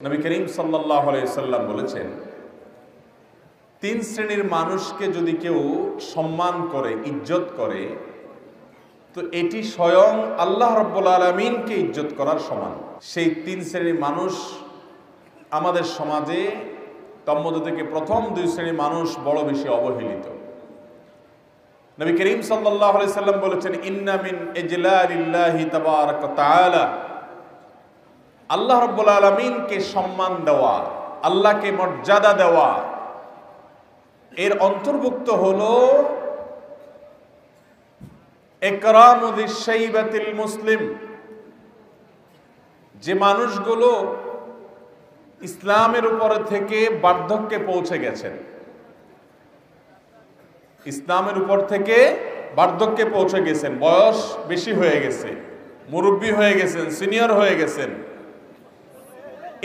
নবী করিম সাল্লাল্লাহু আলাইহি সাল্লাম বলেছেন, তিন শ্রেণীর মানুষকে যদি কেউ সম্মান করে, ইজ্জত করে, তো এটি স্বয়ং আল্লাহ রাব্বুল আলামিনকে ইজ্জত করার সমান। সেই তিন শ্রেণীর মানুষ আমাদের সমাজে তন্মধ্য থেকে প্রথম দুই শ্রেণীর মানুষ বড় বেশি অবহেলিত। নবী করিম সাল্লাল্লাহু আলাইহি সাল্লাম বলেছেন, ইন্না মিন ইজলালিল্লাহি তাবারাক ওয়া তাআলা, আল্লাহ রাব্বুল আলামিনকে সম্মান দেওয়া, আল্লাহকে মর্যাদা দেওয়া, এর অন্তর্ভুক্ত হলো ইকরামু যিশ-শাইবাতিল মুসলিম। যে মানুষগুলো ইসলামের উপরে থেকে বার্ধক্যে পৌঁছে গেছেন, ইসলামের উপর থেকে বার্ধক্যে পৌঁছে গেছেন, বয়স বেশি হয়ে গেছে, মুরব্বী হয়ে গেছেন, সিনিয়র হয়ে গেছেন,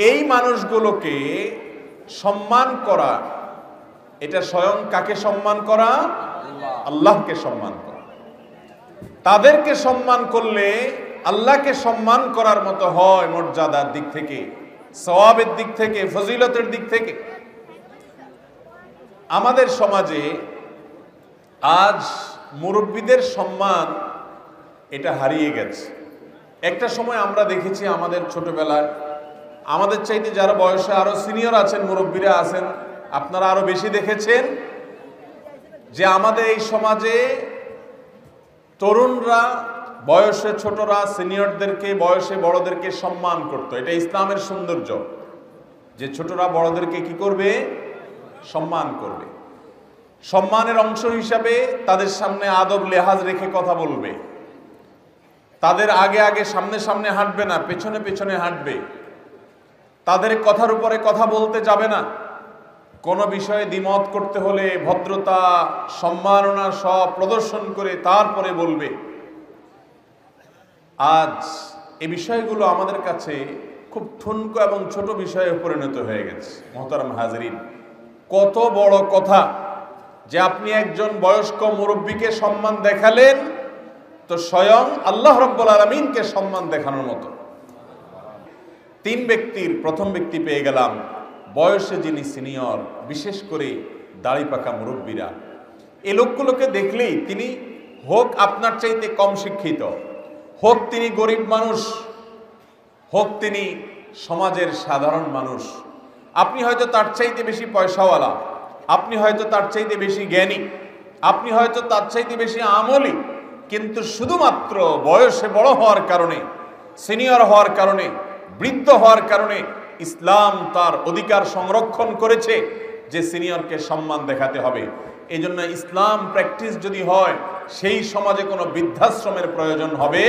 এই মানুষগুলোকে সম্মান করা, এটা স্বয়ং কাকে সম্মান করা? আল্লাহকে সম্মান করা। তাদেরকে সম্মান করলে আল্লাহকে সম্মান করার মতো হয় মর্যাদার দিক থেকে, সওয়াবের দিক থেকে, ফজিলতের দিক থেকে। আমাদের সমাজে আজ মুরব্বীদের সম্মান এটা হারিয়ে গেছে। একটা সময় আমরা দেখেছি আমাদের ছোটবেলায়, আমাদের চাইতে যারা বয়সে আরো সিনিয়র আছেন, মুরব্বীরা আছেন, আপনারা আরো বেশি দেখেছেন যে আমাদের এই সমাজে তরুণরা বয়সে ছোটরা সিনিয়রদেরকে, বয়সে বড়দেরকে সম্মান করত। এটা ইসলামের সৌন্দর্য, যে ছোটরা বড়দেরকে কি করবে? সম্মান করবে। সম্মানের অংশ হিসাবে তাদের সামনে আদব লেহাজ রেখে কথা বলবে, তাদের আগে আগে সামনে সামনে হাঁটবে না, পেছনে পেছনে হাঁটবে, তাদের কথার উপরে কথা বলতে যাবে না, কোনো বিষয়ে দ্বিমত করতে হলে ভদ্রতা, সম্মাননা সব প্রদর্শন করে তারপরে বলবে। আজ এই বিষয়গুলো আমাদের কাছে খুব ঠুনকো এবং ছোট বিষয়ে পরিণত হয়ে গেছে। মোহতারাম হাজরিন, কত বড় কথা যে আপনি একজন বয়স্ক মুরব্বীকে সম্মান দেখালেন, তো স্বয়ং আল্লাহ রাব্বুল আলামিনকে সম্মান দেখানোর মতো। তিন ব্যক্তির প্রথম ব্যক্তি পেয়ে গেলাম, বয়সে যিনি সিনিয়র, বিশেষ করে দাড়ি পাকা মুরব্বীরা। এই লোকগুলোকে দেখলেই, তিনি হোক আপনার চাইতে কম শিক্ষিত, হোক তিনি গরিব মানুষ, হোক তিনি সমাজের সাধারণ মানুষ, আপনি হয়তো তার চাইতে বেশি পয়সাওয়ালা, আপনি হয়তো তার চাইতে বেশি জ্ঞানী, আপনি হয়তো তার চাইতে বেশি আমলি, কিন্তু শুধুমাত্র বয়সে বড় হওয়ার কারণে, সিনিয়র হওয়ার কারণে, বৃদ্ধ হওয়ার কারণে ইসলাম তার অধিকার সংরক্ষণ করেছে যে সিনিয়রকে সম্মান দেখাতে হবে। এই জন্য ইসলাম প্র্যাকটিস যদি হয়, সেই সমাজে কোনো বৃদ্ধাশ্রমের প্রয়োজন হবে।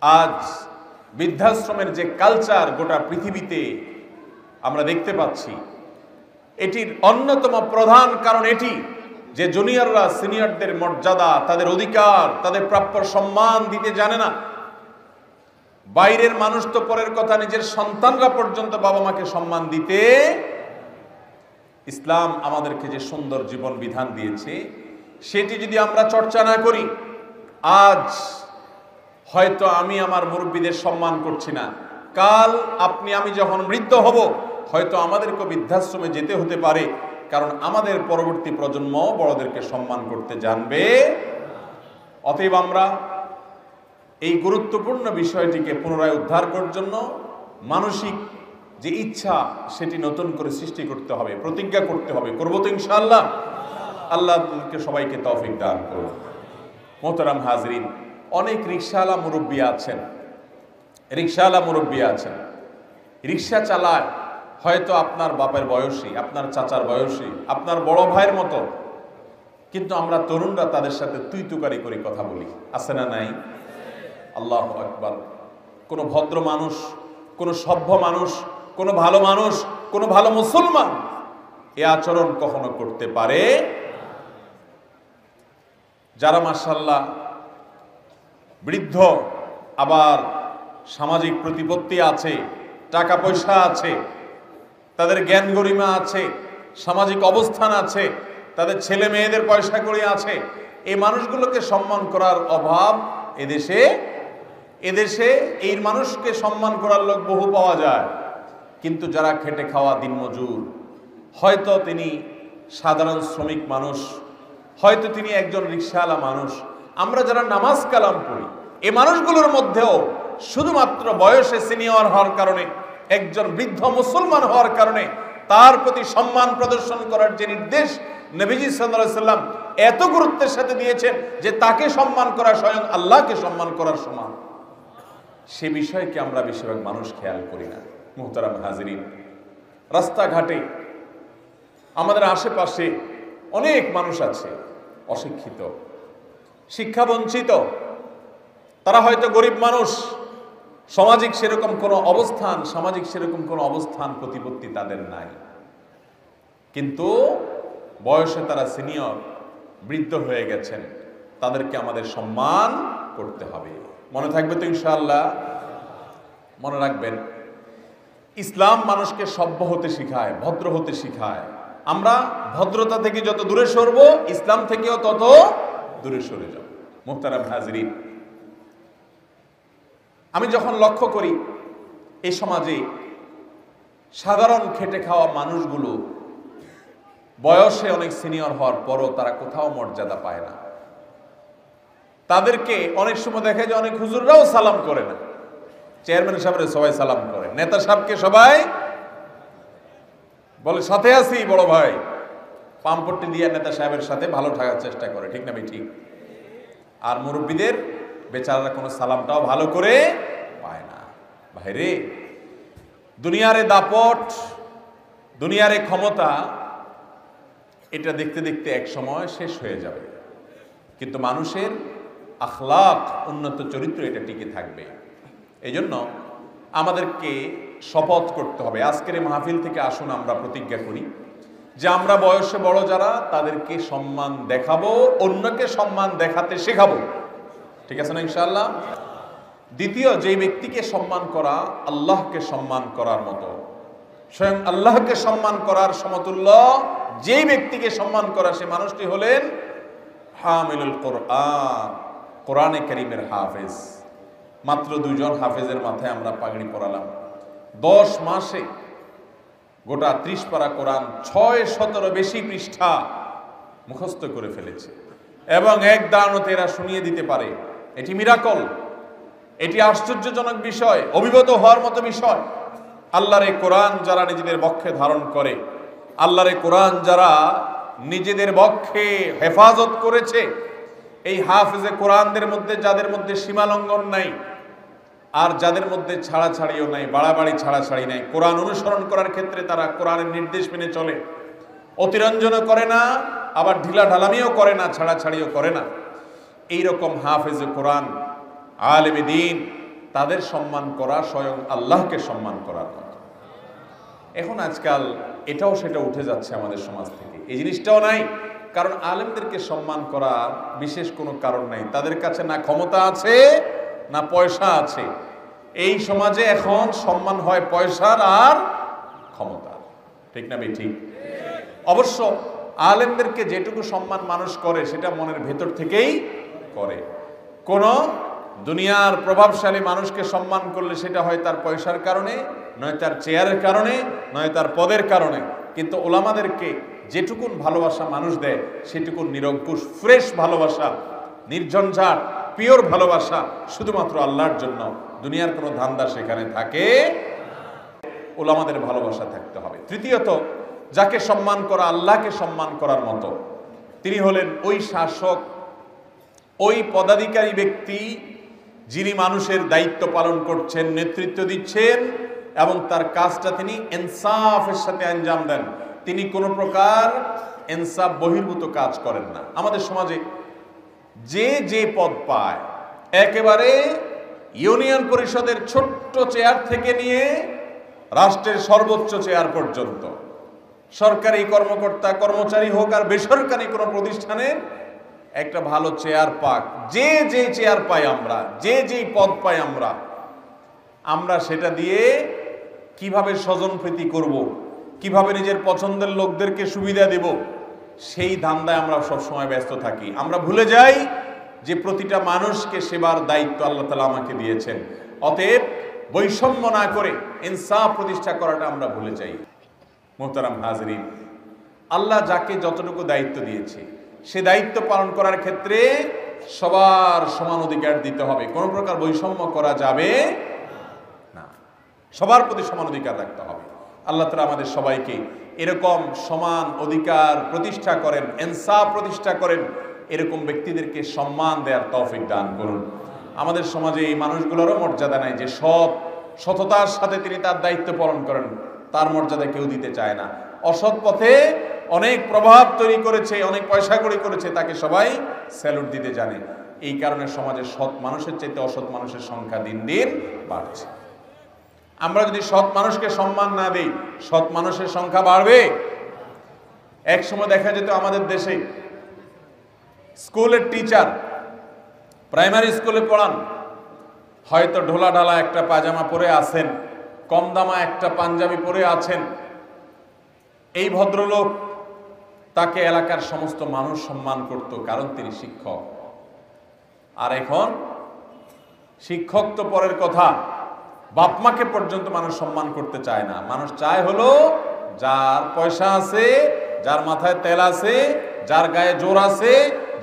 আজ বৃদ্ধাশ্রমের যে কালচার গোটা পৃথিবীতে আমরা দেখতে পাচ্ছি, এটির অন্যতম প্রধান কারণ এটি যে জুনিয়ররা সিনিয়রদের মর্যাদা, তাদের অধিকার, তাদের প্রাপ্য সম্মান দিতে জানে না। বাইরের মানুষ তো পরের কথা, নিজের সন্তানরা পর্যন্ত বাবা মাকে সম্মান দিতে। ইসলাম আমাদেরকে যে সুন্দর জীবন বিধান দিয়েছে, সেটি যদি আমরা চর্চা না করি, আজ হয়তো আমি আমার মুরব্বীদের সম্মান করছি না, কাল আপনি আমি যখন বৃদ্ধ হব, হয়তো আমাদেরকে বৃদ্ধাশ্রমে যেতে হতে পারে, কারণ আমাদের পরবর্তী প্রজন্ম বড়দেরকে সম্মান করতে জানবে। অতএব আমরা এই গুরুত্বপূর্ণ বিষয়টিকে পুনরায় উদ্ধার করার জন্য মানসিক যে ইচ্ছা, সেটি নতুন করে সৃষ্টি করতে হবে, প্রতিজ্ঞা করতে হবে। করবো তো ইনশাআল্লাহ। আল্লাহকে সবাইকে তৌফিক দান করুন। মোহতারাম হাজরিন, অনেক রিকশাওয়ালা মুরব্বী আছেন, রিকশাওয়ালা মুরব্বী আছেন, রিকশা চালায় হয়তো আপনার বাপের বয়সী, আপনার চাচার বয়সী, আপনার বড় ভাইয়ের মতো, কিন্তু আমরা তরুণরা তাদের সাথে তুই তুকারি করে কথা বলি, আছে না নাই? আল্লাহু আকবার। কোনো ভদ্র মানুষ, কোনো সভ্য মানুষ, কোনো ভালো মানুষ, কোনো ভালো মুসলমান এ আচরণ কখনো করতে পারে? যারা মাশাআল্লাহ বৃদ্ধ, আবার সামাজিক প্রতিপত্তি আছে, টাকা পয়সা আছে, তাদের জ্ঞান গরিমা আছে, সামাজিক অবস্থান আছে, তাদের ছেলে মেয়েদের পয়সা কড়ি আছে, এই মানুষগুলোকে সম্মান করার অভাব এদেশে এদেশে এই মানুষকে সম্মান করার লোক বহু পাওয়া যায়, কিন্তু যারা খেটে খাওয়া দিনমজুর, হয়তো তিনি সাধারণ শ্রমিক মানুষ, হয়তো তিনি একজন রিকশাওয়ালা মানুষ, আমরা যারা নামাজ কালাম পড়ি, এই মানুষগুলোর মধ্যেও শুধুমাত্র বয়সে সিনিয়র হওয়ার কারণে, একজন বৃদ্ধ মুসলমান হওয়ার কারণে তার প্রতি সম্মান প্রদর্শন করার যে নির্দেশ নবীজি সাল্লাল্লাহু আলাইহি সাল্লাম এত গুরুত্বের সাথে দিয়েছেন যে তাকে সম্মান করা স্বয়ং আল্লাহকে সম্মান করার সমান, সে বিষয়কে আমরা বেশিরভাগ মানুষ খেয়াল করি না। মুহতারাম হাজিরিন, রাস্তাঘাটে আমাদের আশেপাশে অনেক মানুষ আছে অশিক্ষিত, শিক্ষা বঞ্চিত, তারা হয়তো গরিব মানুষ, সামাজিক সেরকম কোনো অবস্থান প্রতিপত্তি তাদের নাই, কিন্তু বয়সে তারা সিনিয়র, বৃদ্ধ হয়ে গেছেন, তাদেরকে আমাদের সম্মান করতে হবে। মনে থাকবে তো ইনশাআল্লাহ? মনে রাখবেন, ইসলাম মানুষকে সভ্য হতে শিখায়, ভদ্র হতে শিখায়। আমরা ভদ্রতা থেকে যত দূরে সরব, ইসলাম থেকেও তত দূরে সরে যাব। মুহতারাম হাজিরিন, আমি যখন লক্ষ্য করি এই সমাজে সাধারণ খেটে খাওয়া মানুষগুলো বয়সে অনেক সিনিয়র হওয়ার পরও তারা কোথাও মর্যাদা পায় না। তাদেরকে অনেক সময় দেখা যায় অনেক হুজুররাও সালাম করে না। চেয়ারম্যান সাহেবের সবাই সালাম করে, নেতা সাহেবকে সবাই বলে সাথে আছি বড় ভাই, পাম্পট্টি দিয়ে নেতা সাহেবের সাথে ভালো থাকার চেষ্টা করে, ঠিক না ভাই? ঠিক। আর মুরব্বীদের বেচারারা কোনো সালামটাও ভালো করে পায় না। ভাইরে, দুনিয়ারে দাপট, দুনিয়ারে ক্ষমতা, এটা দেখতে দেখতে এক সময় শেষ হয়ে যাবে, কিন্তু মানুষের আখলাক, উন্নত চরিত্র, এটা টিকে থাকবে। এই জন্য আমাদেরকে শপথ করতে হবে। আজকের এই মাহফিল থেকে আসুন আমরা প্রতিজ্ঞা করি যে আমরা বয়সে বড় যারা, তাদেরকে সম্মান দেখাবো, অন্যকে সম্মান দেখাতে শেখাবো। ঠিক আছে না ইনশাআল্লাহ? দ্বিতীয়, যে ব্যক্তিকে সম্মান করা আল্লাহকে সম্মান করার মতো, স্বয়ং আল্লাহকে সম্মান করার সমতুল্য যেই ব্যক্তিকে সম্মান করা, সে মানুষটি হলেন হামিলুল কোরআন, কোরআনে কারীমের হাফেজ। মাত্র 2 জন হাফেজের মাথায় আমরা পাগড়ি পরালাম। 10 মাসে গোটা 30 পারা কোরআন 617 বেশি পৃষ্ঠা মুখস্থ করে ফেলেছে, এবং এক দাঁড়ানোতে এরা শুনিয়ে দিতে পারে। এটি মিরাকল, এটি আশ্চর্যজনক বিষয়, অভিভূত হওয়ার মতো বিষয়। আল্লাহর এই কোরআন যারা নিজেদের বক্ষে ধারণ করে, আল্লাহর এই কোরআন যারা নিজেদের বক্ষে হেফাজত করেছে, এই হাফেজে কোরআনদের মধ্যে যাদের মধ্যে সীমালঙ্ঘন নাই, আর যাদের মধ্যে ছাড়াছাড়িও নাই, বাড়াবাড়ি ছাড়াছাড়ি নাই, কোরআন অনুসরণ করার ক্ষেত্রে তারা কোরআনের নির্দেশ মেনে চলে, অতিরঞ্জনও করে না, আবার ঢিলা ঢালামিও করে না, ছাড়াছাড়িও করে না, এইরকম হাফেজে কোরআন, আলেমে দ্বীন, তাদের সম্মান করা স্বয়ং আল্লাহকে সম্মান করার মতো। এখন আজকাল এটাও সেটা উঠে যাচ্ছে আমাদের সমাজ থেকে, এই জিনিসটাও নাই। কারণ আলেমদেরকে সম্মান করার বিশেষ কোনো কারণ নাই, তাদের কাছে না ক্ষমতা আছে না পয়সা আছে। এই সমাজে এখন সম্মান হয় পয়সার আর ক্ষমতার, ঠিক না ভাই? ঠিক। অবশ্য আলেমদেরকে যেটুকু সম্মান মানুষ করে সেটা মনের ভেতর থেকেই করে। কোন দুনিয়ার প্রভাবশালী মানুষকে সম্মান করলে সেটা হয় তার পয়সার কারণে, নয় তার চেয়ারের কারণে, নয় তার পদের কারণে। কিন্তু ওলামাদেরকে যেটুকুন ভালোবাসা মানুষ দেয় সেটুকুন নিরঙ্কুশ, ফ্রেশ ভালোবাসা, নির্ঝঞ্ঝাট, পিওর ভালোবাসা, শুধুমাত্র আল্লাহর জন্য। দুনিয়ার কোনো ধান্দা সেখানে থাকে। ওলামাদের ভালোবাসা থাকতে হবে। তৃতীয়ত, যাকে সম্মান করা আল্লাহকে সম্মান করার মতো, তিনি হলেন ওই শাসক, ওই পদাধিকারী ব্যক্তি যিনি মানুষের দায়িত্ব পালন করছেন, নেতৃত্ব দিচ্ছেন, এবং তার কাজটা তিনি ইনসাফের সাথে আঞ্জাম দেন। তিনি কোনো প্রকার ইনসাফ বহির্ভূত কাজ করেন না। আমাদের সমাজে যে যে পদ পায়, একেবারে ইউনিয়ন পরিষদের ছোট্ট চেয়ার থেকে নিয়ে রাষ্ট্রের সর্বোচ্চ চেয়ার পর্যন্ত, সরকারি কর্মকর্তা কর্মচারী হোক আর বেসরকারি কোনো প্রতিষ্ঠানের একটা ভালো চেয়ার পাক, যে যে চেয়ার পাই আমরা, যে যে পদ পাই আমরা সেটা দিয়ে কিভাবে স্বজনপ্রীতি করব, কিভাবে নিজের পছন্দের লোকদেরকে সুবিধা দেব, সেই ধান্দায় আমরা সব সময় ব্যস্ত থাকি। আমরা ভুলে যাই যে প্রতিটা মানুষকে সেবার দায়িত্ব আল্লাহ তাআলা আমাকে দিয়েছেন। অতএব বৈষম্য না করে ইনসাফ প্রতিষ্ঠা করাটা আমরা ভুলে যাই। মোহতারাম হাজরিন, আল্লাহ যাকে যতটুকু দায়িত্ব দিয়েছে সে দায়িত্ব পালন করার ক্ষেত্রে সবার সমান অধিকার দিতে হবে, কোনো প্রকার বৈষম্য করা যাবে না, সবার প্রতি সমান অধিকার রাখতে হবে। আল্লাহ তাআলা আমাদের সবাইকে এরকম সমান অধিকার প্রতিষ্ঠা করেন, ইনসাফ প্রতিষ্ঠা করেন, এরকম ব্যক্তিদেরকে সম্মান দেওয়ার তৌফিক দান করুন। আমাদের সমাজে এই মানুষগুলোরও মর্যাদা নাই, যে সততার সাথে তিনি তার দায়িত্ব পালন করেন, তার মর্যাদা কেউ দিতে চায় না। অসৎ পথে অনেক প্রভাব তৈরি করেছে, অনেক পয়সা কড়ি করেছে, তাকে সবাই স্যালুট দিতে জানে। এই কারণে সমাজে সৎ মানুষের চাইতে অসৎ মানুষের সংখ্যা দিন দিন বাড়ছে। আমরা যদি সৎ মানুষকে সম্মান না দেই, সৎ মানুষের সংখ্যা বাড়বে। এক সময় দেখা যেত আমাদের দেশে স্কুলের টিচার, প্রাইমারি স্কুলে পড়ান, হয়তো ঢোলা ঢালা একটা পায়জামা পরে আছেন, কম দামা একটা পাঞ্জাবি পরে আছেন, এই ভদ্রলোক, তাকে এলাকার সমস্ত মানুষ সম্মান করত, কারণ তিনি শিক্ষক। আর এখন শিক্ষক তো পরের কথা, বাপমাকে পর্যন্ত মানুষ সম্মান করতে চায় না। মানুষ চায় হলো যার পয়সা আছে, যার মাথায় তেল আছে, যার গায়ে জোর আছে,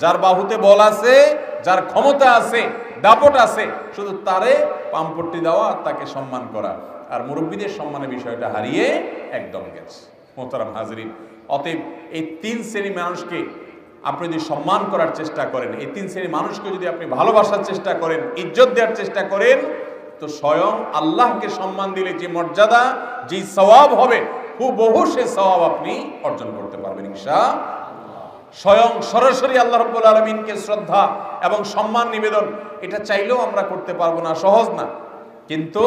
যার বাহুতে বল আছে, যার ক্ষমতা আছে, দাপট আছে, শুধু তারে পাম্পট্টি দেওয়া আর তাকে সম্মান করা। আর মুরব্বীদের সম্মানের বিষয়টা হারিয়ে একদম গেছে। মোহতারাম হাজরিন, অতএব এই তিন শ্রেণী মানুষকে আপনি যদি সম্মান করার চেষ্টা করেন, এই তিন শ্রেণী মানুষকে যদি আপনি ভালোবাসার চেষ্টা করেন, ইজ্জত দেওয়ার চেষ্টা করেন, তো স্বয়ং আল্লাহকে সম্মান দিলে যে মর্যাদা, যে সওয়াব হবে, হুবহু সে সওয়াব আপনি অর্জন করতে পারবেন ইনশাআল্লাহ। স্বয়ং সরাসরি আল্লাহ রাব্বুল আলামিনকে শ্রদ্ধা এবং সম্মান নিবেদন, এটা চাইলেও আমরা করতে পারবো না, সহজ না। কিন্তু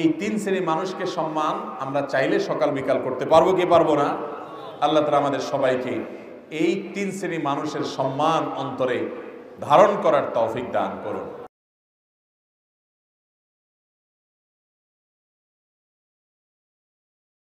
এই তিন শ্রেণীর মানুষকে সম্মান আমরা চাইলে সকাল বিকাল করতে পারবো কি পারবো না? আল্লাহ তাআলা আমাদের সবাইকে এই তিন শ্রেণীর মানুষের সম্মান অন্তরে ধারণ করার তৌফিক দান করুন।